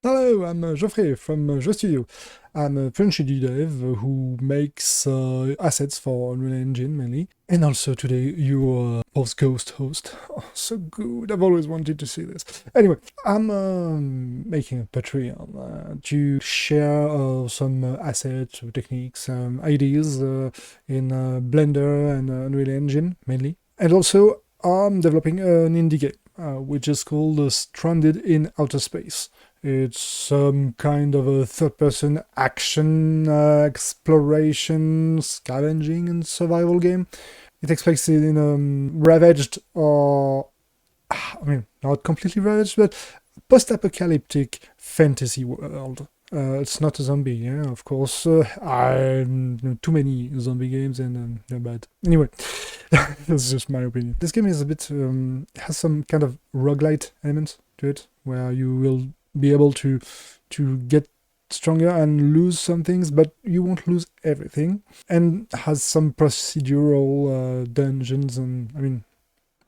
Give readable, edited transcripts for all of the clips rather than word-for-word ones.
Hello, I'm Geoffrey from Jeux Studio. I'm a French indie dev who makes assets for Unreal Engine mainly. And also today your post-ghost host. Oh, so good. I've always wanted to see this. Anyway, I'm making a Patreon to share some assets, techniques, ideas in Blender and Unreal Engine mainly. And also, I'm developing an indie game, which is called Stranded in Outer Space. It's some kind of a third-person action, exploration, scavenging, and survival game. It takes place in a ravaged, or I mean, not completely ravaged, but post-apocalyptic fantasy world. It's not a zombie, yeah, of course. I too many zombie games and they're bad. Anyway, that's just my opinion. This game is a bit has some kind of roguelite element to it, where you will be able to get stronger and lose some things, but you won't lose everything. And has some procedural dungeons and I mean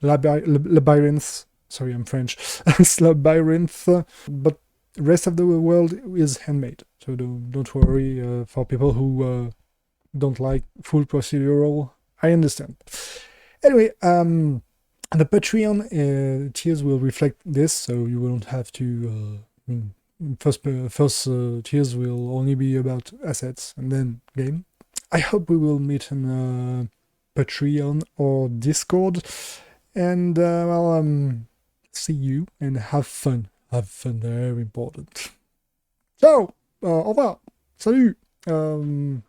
labyrinths. Sorry, I'm French. Labyrinth, but the rest of the world is handmade. So don't worry for people who don't like full procedural. I understand. Anyway, the Patreon tiers will reflect this, so you won't have to. First tiers will only be about assets and then game. I hope we will meet in Patreon or Discord, and see you and have fun. Have fun, very important. Ciao, au revoir, salut. Don't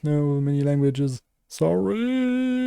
know many languages. Sorry.